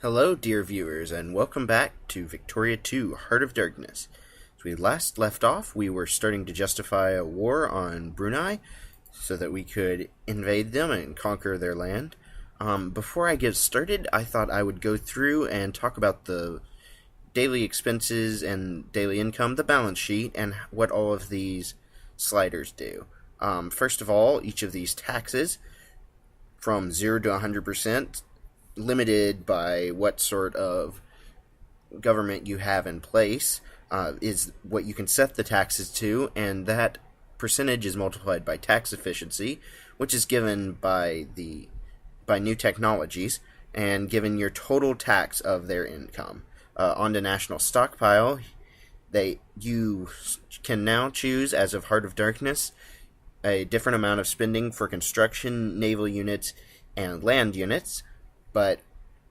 Hello, dear viewers, and welcome back to Victoria 2, Heart of Darkness. As we last left off, we were starting to justify a war on Brunei so that we could invade them and conquer their land. Before I get started, I thought I would go through and talk about the daily expenses and daily income, the balance sheet, and what all of these sliders do. First of all, each of these taxes, from 0 to 100%, limited by what sort of government you have in place, is what you can set the taxes to, and that percentage is multiplied by tax efficiency, which is given by new technologies and given your total tax of their income. On the national stockpile, you can now choose, as of Heart of Darkness, a different amount of spending for construction, naval units, and land units. But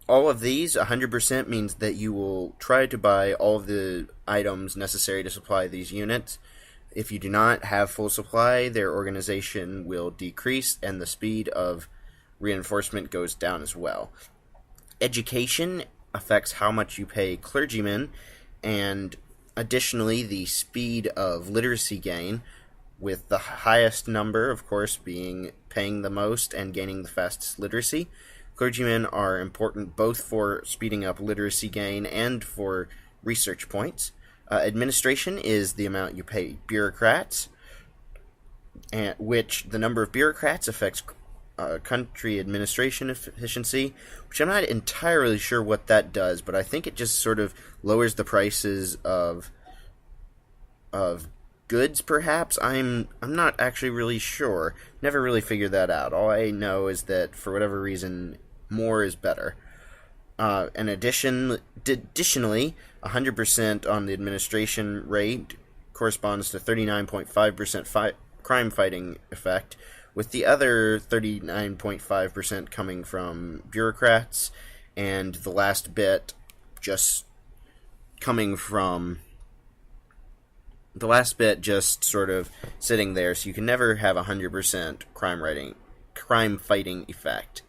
all of these, 100%, means that you will try to buy all of the items necessary to supply these units. If you do not have full supply, their organization will decrease and the speed of reinforcement goes down as well. Education affects how much you pay clergymen, and additionally the speed of literacy gain, with the highest number, of course, being paying the most and gaining the fastest literacy. Clergymen are important both for speeding up literacy gain and for research points. Administration is the amount you pay bureaucrats, which the number of bureaucrats affects country administration efficiency, which I'm not entirely sure what that does, but I think it just sort of lowers the prices of goods, perhaps. I'm not actually really sure. Never really figured that out. All I know is that for whatever reason, more is better. Additionally, 100% on the administration rate corresponds to 39.5% crime fighting effect, with the other 39.5% coming from bureaucrats, and the last bit just coming from sort of sitting there, so you can never have 100% crime fighting effect.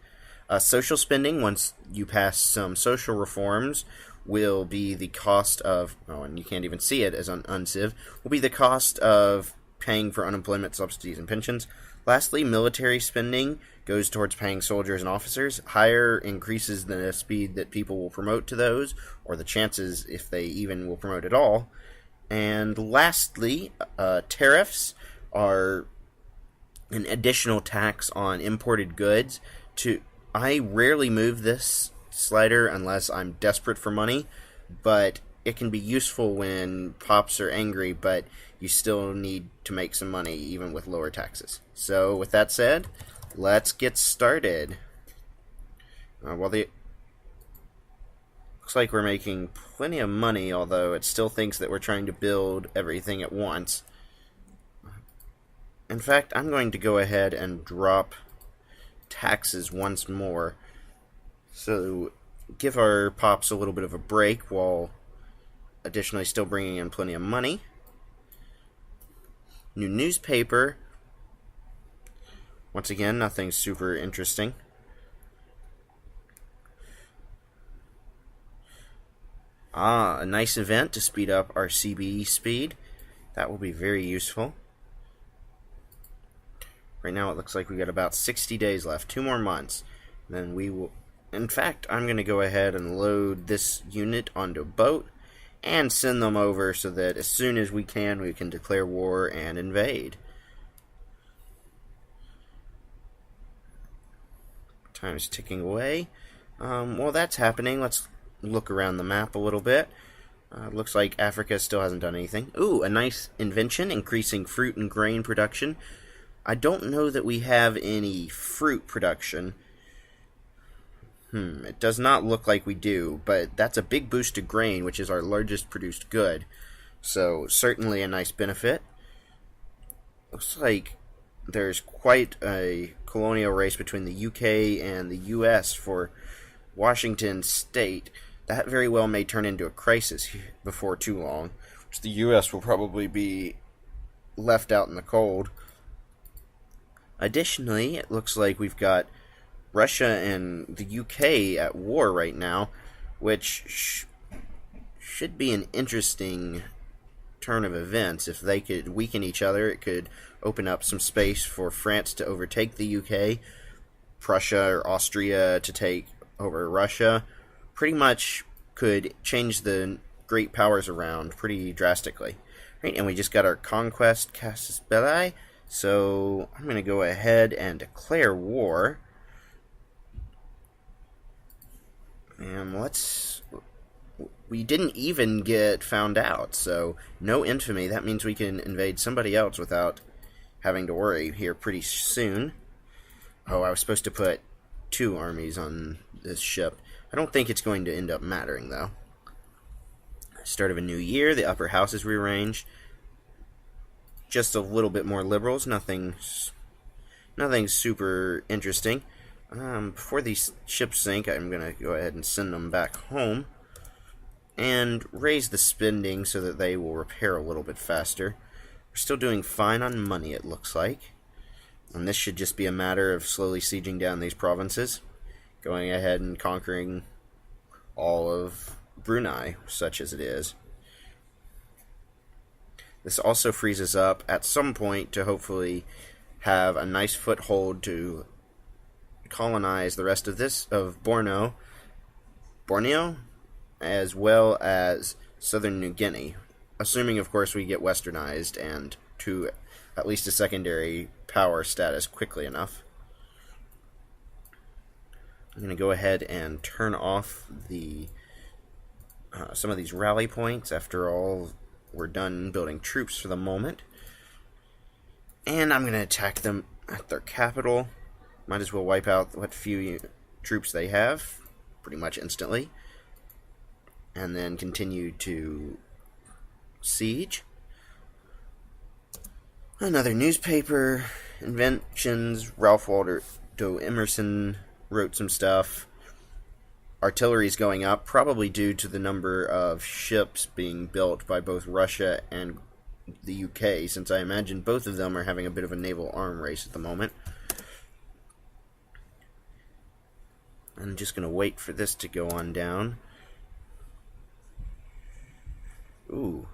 Social spending, once you pass some social reforms, will be the cost of, and you can't even see it as unciv, will be the cost of paying for unemployment subsidies and pensions. Lastly, military spending goes towards paying soldiers and officers. Higher increases the speed that people will promote to those, or the chances if they even will promote at all. And lastly, tariffs are an additional tax on imported goods. I rarely move this slider unless I'm desperate for money, but it can be useful when pops are angry, but you still need to make some money even with lower taxes. So with that said, let's get started. Looks like we're making plenty of money, although it still thinks that we're trying to build everything at once. In fact, I'm going to go ahead and drop taxes once more, so give our pops a little bit of a break while additionally still bringing in plenty of money. New newspaper. Once again, nothing super interesting. A nice event to speed up our CBE speed. That will be very useful. Right now it looks like we got about 60 days left, 2 more months. Then we will... In fact, I'm going to go ahead and load this unit onto a boat and send them over so that as soon as we can declare war and invade. Time's ticking away. While that's happening, let's look around the map a little bit. Looks like Africa still hasn't done anything. Ooh, a nice invention, increasing fruit and grain production. I don't know that we have any fruit production. It does not look like we do, but that's a big boost to grain, which is our largest produced good. So, certainly a nice benefit. Looks like there's quite a colonial race between the UK and the US for Washington State. That very well may turn into a crisis before too long, which the US will probably be left out in the cold. Additionally, it looks like we've got Russia and the UK at war right now, which should be an interesting turn of events. If they could weaken each other, it could open up some space for France to overtake the UK, Prussia or Austria to take over Russia. Pretty much could change the great powers around pretty drastically. Right, and we just got our conquest casus belli, so I'm going to go ahead and declare war. And we didn't even get found out, so no infamy. That means we can invade somebody else without having to worry here pretty soon. Oh, I was supposed to put 2 armies on this ship. I don't think it's going to end up mattering, though. Start of a new year, the upper house is rearranged. Just a little bit more liberals, nothing super interesting. Before these ships sink, I'm going to go ahead and send them back home and raise the spending so that they will repair a little bit faster. We're still doing fine on money, it looks like. And this should just be a matter of slowly sieging down these provinces, going ahead and conquering all of Brunei, such as it is. This also frees us up at some point to hopefully have a nice foothold to colonize the rest of Borneo, as well as southern New Guinea, assuming, of course, we get westernized and to at least a secondary power status quickly enough. I'm going to go ahead and turn off the some of these rally points. After all, we're done building troops for the moment. And I'm going to attack them at their capital. Might as well wipe out what few troops they have pretty much instantly. And then continue to siege. Another newspaper, inventions. Ralph Waldo Emerson wrote some stuff. Artillery's going up, probably due to the number of ships being built by both Russia and the UK, since I imagine both of them are having a bit of a naval arm race at the moment. I'm just going to wait for this to go on down. Ooh.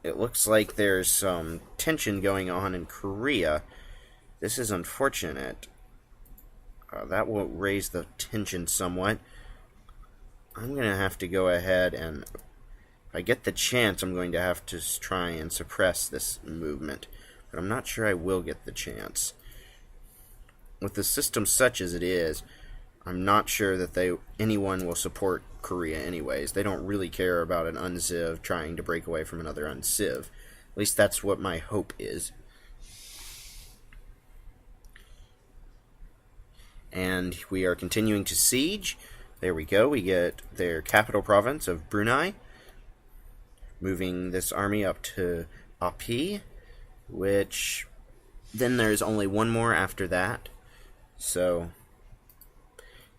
It looks like there's some tension going on in Korea. This is unfortunate. That will raise the tension somewhat. I'm going to have to go ahead and, if I get the chance, I'm going to have to try and suppress this movement. But I'm not sure I will get the chance. With the system such as it is, I'm not sure that anyone will support Korea anyways. They don't really care about an unciv trying to break away from another unciv. At least that's what my hope is. And we are continuing to siege. There we go. We get their capital province of Brunei. Moving this army up to Api, which then there's only one more after that. So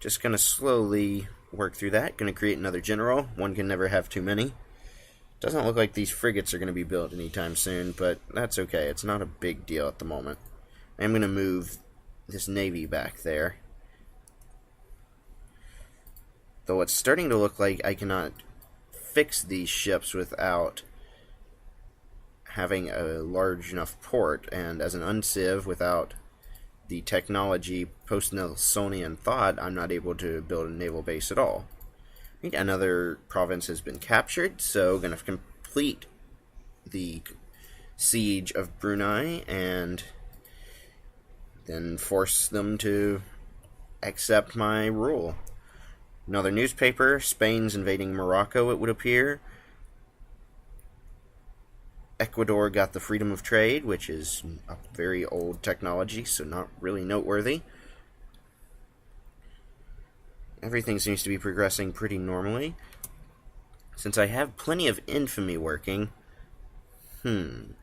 just going to slowly work through that. Going to create another general. One can never have too many. Doesn't look like these frigates are going to be built anytime soon, but that's okay. It's not a big deal at the moment. I'm going to move this navy back there. Though it's starting to look like I cannot fix these ships without having a large enough port, and as an unciv without the technology post-Nelsonian thought, I'm not able to build a naval base at all. Another province has been captured, so going to complete the siege of Brunei and then force them to accept my rule. Another newspaper, Spain's invading Morocco, it would appear. Ecuador got the freedom of trade, which is a very old technology, so not really noteworthy. Everything seems to be progressing pretty normally. Since I have plenty of infamy working, I'm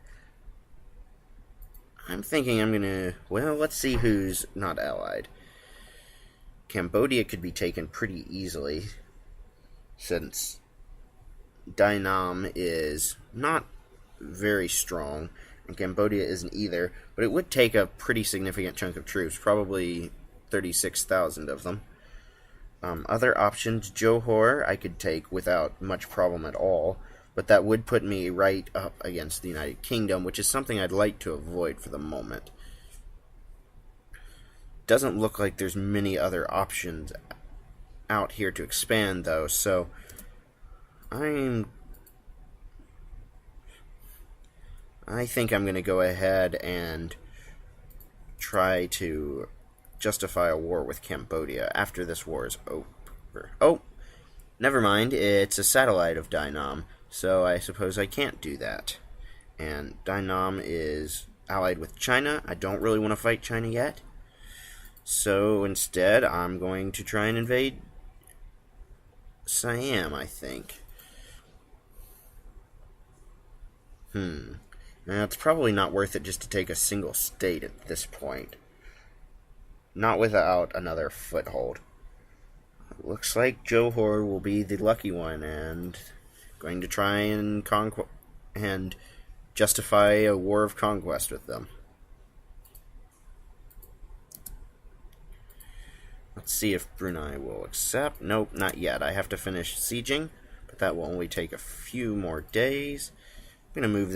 thinking I'm gonna, well, let's see who's not allied. Cambodia could be taken pretty easily, since Dynam is not very strong, and Cambodia isn't either, but it would take a pretty significant chunk of troops, probably 36,000 of them. Other options, Johor, I could take without much problem at all, but that would put me right up against the United Kingdom, which is something I'd like to avoid for the moment. Doesn't look like there's many other options out here to expand, though, so I think I'm going to go ahead and try to justify a war with Cambodia after this war is over. Oh, never mind, it's a satellite of Dainam, so I suppose I can't do that. And Dainam is allied with China. I don't really want to fight China yet, so instead I'm going to try and invade Siam, I think. Now, it's probably not worth it just to take a single state at this point. Not without another foothold. Looks like Johor will be the lucky one, and going to try and justify a war of conquest with them. Let's see if Brunei will accept. Nope, not yet. I have to finish sieging, but that will only take a few more days. I'm going to move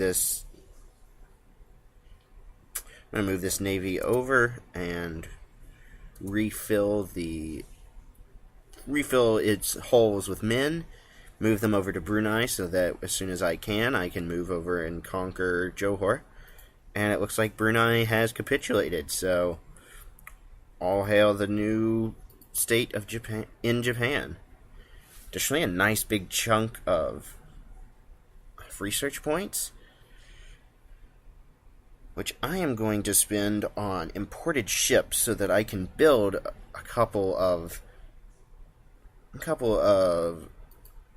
this navy over and refill its holes with men, move them over to Brunei so that as soon as I can move over and conquer Johor. And it looks like Brunei has capitulated, so all hail the new state of Japan in Japan. Additionally, a nice big chunk of research points, which I am going to spend on imported ships so that I can build a couple of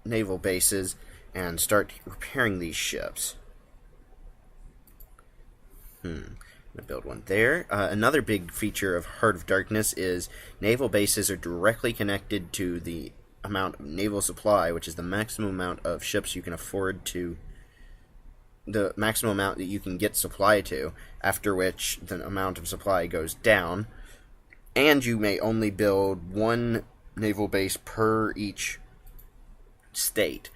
naval bases and start repairing these ships. I'm going to build one there. Another big feature of Heart of Darkness is naval bases are directly connected to the amount of naval supply, which is the maximum amount of ships you can afford to, the maximum amount that you can get supply to, after which the amount of supply goes down, and you may only build one naval base per each state,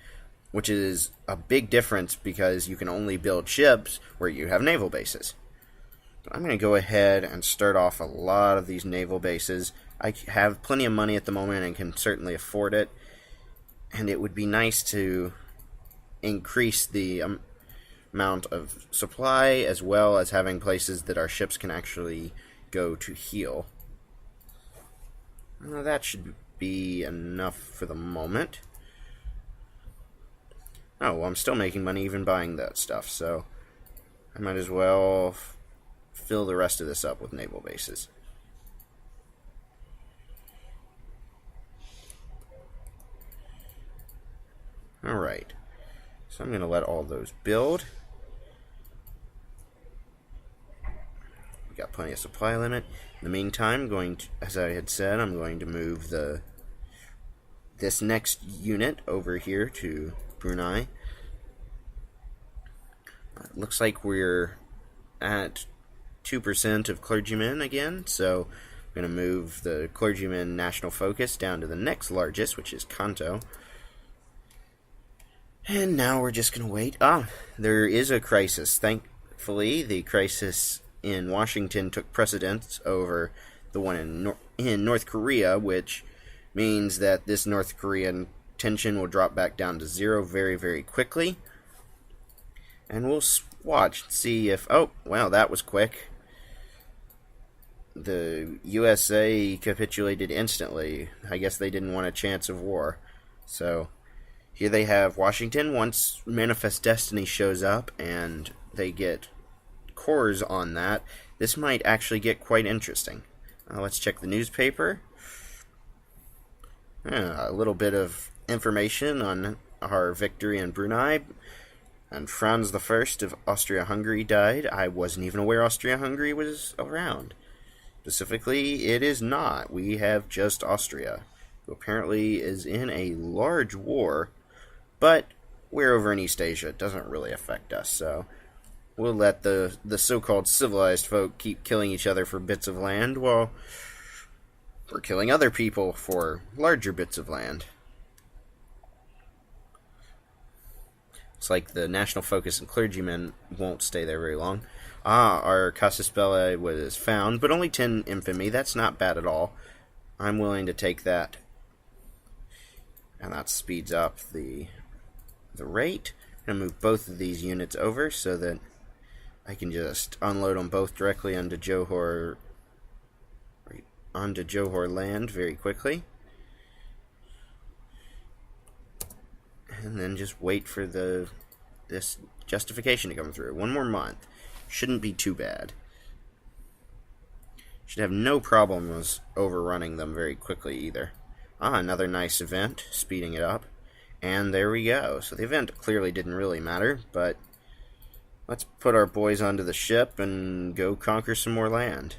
which is a big difference because you can only build ships where you have naval bases. So I'm going to go ahead and start off a lot of these naval bases. I have plenty of money at the moment and can certainly afford it, and it would be nice to increase the amount of supply as well as having places that our ships can actually go to heal. That should be enough for the moment. Oh, well, I'm still making money even buying that stuff, so I might as well fill the rest of this up with naval bases. Alright, so I'm going to let all those build. We got plenty of supply limit. In the meantime, as I had said, I'm going to move this next unit over here to Brunei. Looks like we're at 2% of clergymen again, so I'm going to move the clergyman national focus down to the next largest, which is Kanto. And now we're just going to wait. There is a crisis. Thankfully, the crisis in Washington took precedence over the one in North Korea, which means that this North Korean tension will drop back down to zero very, very quickly. And we'll watch and see if... Oh, well, that was quick. The USA capitulated instantly. I guess they didn't want a chance of war. So here they have Washington. Once Manifest Destiny shows up and they get cores on that, this might actually get quite interesting. Let's check the newspaper. A little bit of information on our victory in Brunei. And Franz I of Austria-Hungary died. I wasn't even aware Austria-Hungary was around. Specifically, it is not. We have just Austria, who apparently is in a large war, but we're over in East Asia. It doesn't really affect us, so we'll let the so-called civilized folk keep killing each other for bits of land while We're killing other people for larger bits of land. It's like the national focus and clergymen won't stay there very long. Our Casus Belli was found, but only 10 infamy. That's not bad at all. I'm willing to take that. And that speeds up the rate. I'm going to move both of these units over so that I can just unload them both directly onto Johor land very quickly. And then just wait for this justification to come through. 1 more month. Shouldn't be too bad. Should have no problems overrunning them very quickly either. Another nice event, speeding it up. And there we go. So the event clearly didn't really matter, but let's put our boys onto the ship and go conquer some more land.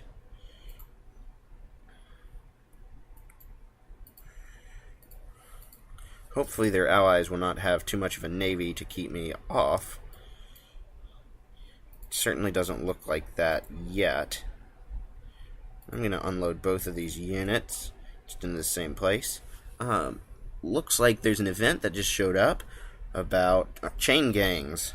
Hopefully their allies will not have too much of a navy to keep me off. It certainly doesn't look like that yet. I'm going to unload both of these units just in the same place. Looks like there's an event that just showed up about chain gangs.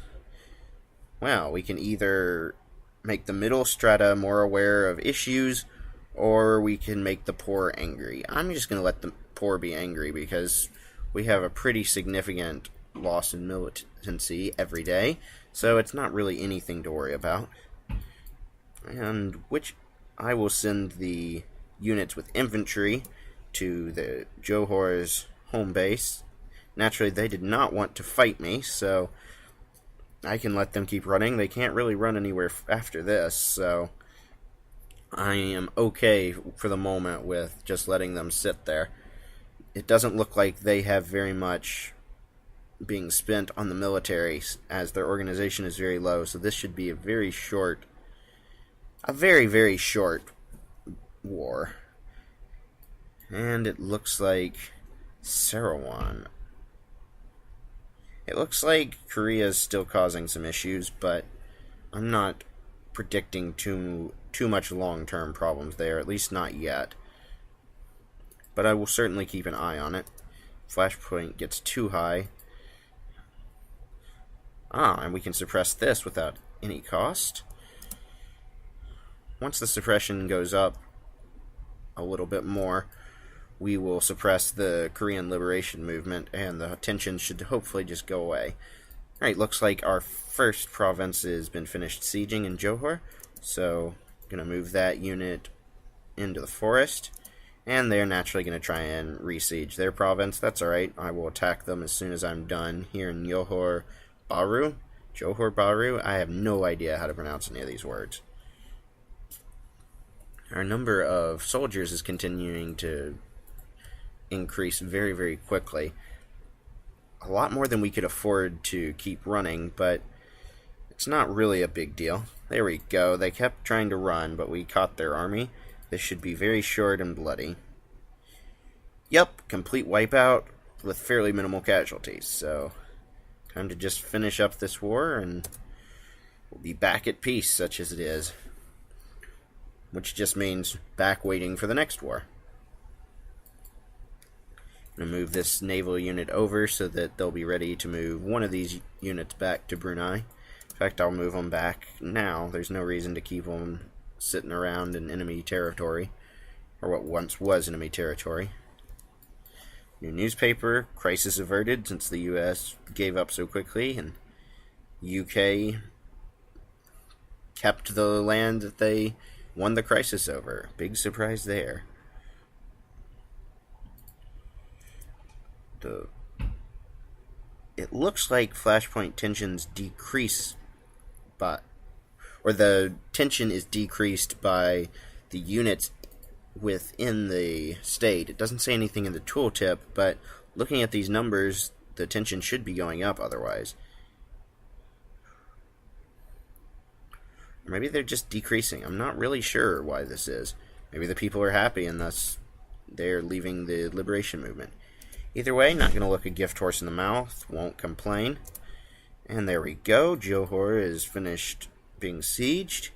Well, we can either make the middle strata more aware of issues, or we can make the poor angry. I'm just going to let the poor be angry because we have a pretty significant loss in militancy every day, so it's not really anything to worry about. And I will send the units with infantry to the Johor's home base. Naturally, they did not want to fight me, so I can let them keep running. They can't really run anywhere after this, so I am okay for the moment with just letting them sit there. It doesn't look like they have very much being spent on the military, as their organization is very low, so this should be a very, very short war. And it looks like Sarawak. It looks like Korea is still causing some issues, but I'm not predicting too much long-term problems there, at least not yet. But I will certainly keep an eye on it. Flashpoint gets too high. And we can suppress this without any cost. Once the suppression goes up a little bit more, we will suppress the Korean liberation movement, and the tension should hopefully just go away. Alright, looks like our first province has been finished sieging in Johor, so I'm going to move that unit into the forest, and they're naturally going to try and re-siege their province. That's alright, I will attack them as soon as I'm done here in Johor Bahru. I have no idea how to pronounce any of these words. Our number of soldiers is continuing to increase very, very quickly. A lot more than we could afford to keep running, but it's not really a big deal. There we go. They kept trying to run, but we caught their army. This should be very short and bloody. Yep, complete wipeout with fairly minimal casualties, so time to just finish up this war, and we'll be back at peace, such as it is. Which just means back waiting for the next war. I'm going to move this naval unit over so that they'll be ready to move one of these units back to Brunei. In fact, I'll move them back now. There's no reason to keep them sitting around in enemy territory, or what once was enemy territory. New newspaper, crisis averted since the US gave up so quickly, and UK kept the land that they won the crisis over. Big surprise there. It looks like flashpoint tensions decrease, or the tension is decreased by the units within the state. It doesn't say anything in the tooltip, but looking at these numbers, the tension should be going up otherwise. Or maybe they're just decreasing. I'm not really sure why this is. Maybe the people are happy and thus they're leaving the liberation movement. Either way, not going to look a gift horse in the mouth. Won't complain. And there we go. Johor is finished being sieged,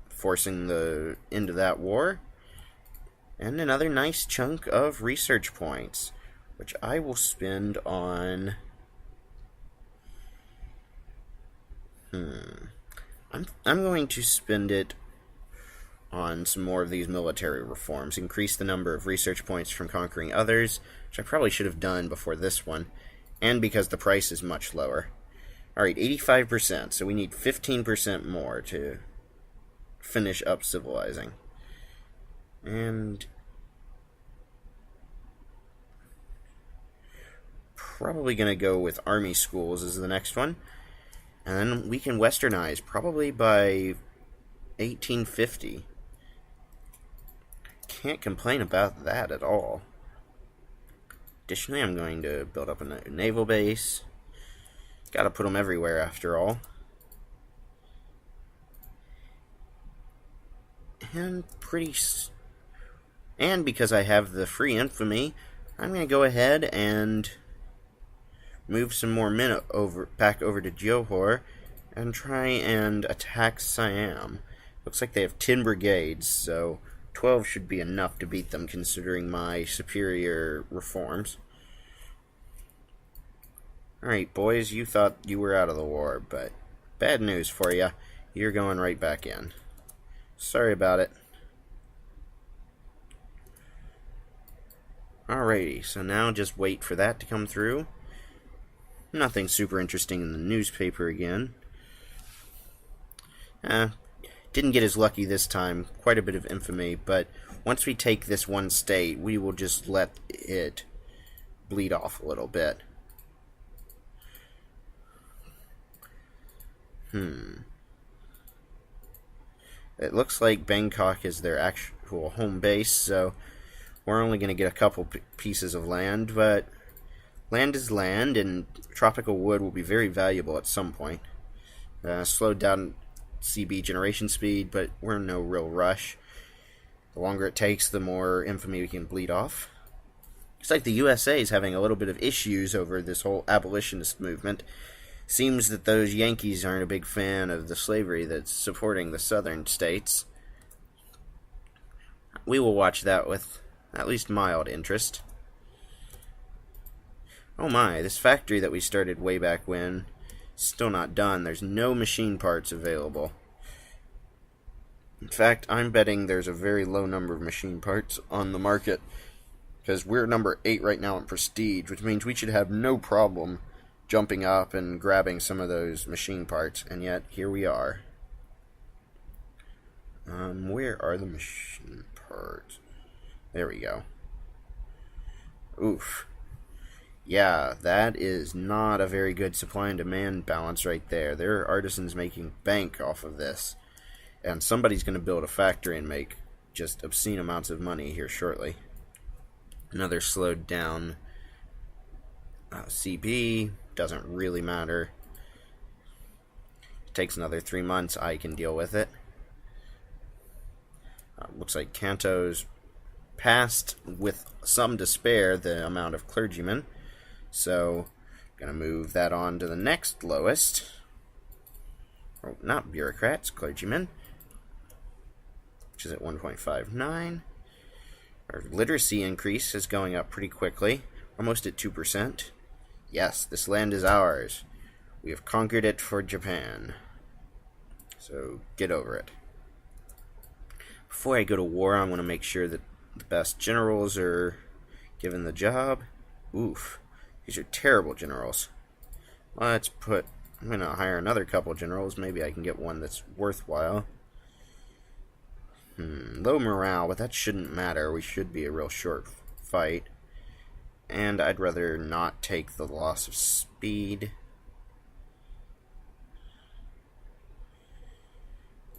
forcing the end of that war. And another nice chunk of research points, which I will spend on... I'm going to spend it on some more of these military reforms. Increase the number of research points from conquering others, which I probably should have done before this one, and because the price is much lower. Alright, 85%, so we need 15% more to finish up civilizing. And probably going to go with army schools as the next one. And then we can westernize, probably by 1850. Can't complain about that at all. Additionally, I'm going to build up a naval base. Gotta put them everywhere after all. And because I have the free infamy, I'm going to go ahead and move some more men back over to Johor and try and attack Siam. Looks like they have 10 brigades, so 12 should be enough to beat them considering my superior reforms. Alright, boys, you thought you were out of the war, but bad news for you. You're going right back in. Sorry about it. Alrighty, so now just wait for that to come through. Nothing super interesting in the newspaper again. Didn't get as lucky this time. Quite a bit of infamy, but once we take this one state, we will just let it bleed off a little bit. It looks like Bangkok is their actual home base, so we're only going to get a couple pieces of land, but land is land, and tropical wood will be very valuable at some point. Slowed down CB generation speed, but we're in no real rush. The longer it takes, the more infamy we can bleed off. Looks like the USA is having a little bit of issues over this whole abolitionist movement. Seems that those Yankees aren't a big fan of the slavery that's supporting the southern states. We will watch that with at least mild interest. Oh my, this factory that we started way back when, still not done. There's no machine parts available. In fact, I'm betting there's a very low number of machine parts on the market, because we're number 8 right now in prestige, which means we should have no problem jumping up and grabbing some of those machine parts, and yet here we are. Where are the machine parts? There we go. Oof. Yeah, that is not a very good supply and demand balance right there. There are artisans making bank off of this. And somebody's going to build a factory and make just obscene amounts of money here shortly. Another slowed down CB. Doesn't really matter. It takes another 3 months. I can deal with it. Looks like Kanto's passed with some despair the amount of clergymen. So, going to move that on to the next lowest. Oh, not bureaucrats, clergymen. Which is at 1.59. Our literacy increase is going up pretty quickly. Almost at 2%. Yes, this land is ours. We have conquered it for Japan. So, get over it. Before I go to war, I want to make sure that the best generals are given the job. Oof. These are terrible generals. I'm going to hire another couple generals. Maybe I can get one that's worthwhile. Low morale, but that shouldn't matter. We should be a real short fight. And I'd rather not take the loss of speed.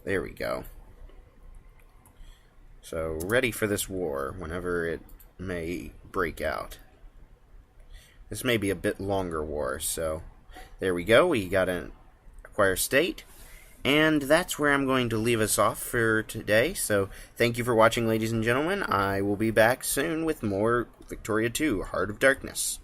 There we go. So, ready for this war whenever it may break out. This may be a bit longer war, so there we go. We got an acquire state. And that's where I'm going to leave us off for today. So, thank you for watching, ladies and gentlemen. I will be back soon with more Victoria 2, Heart of Darkness.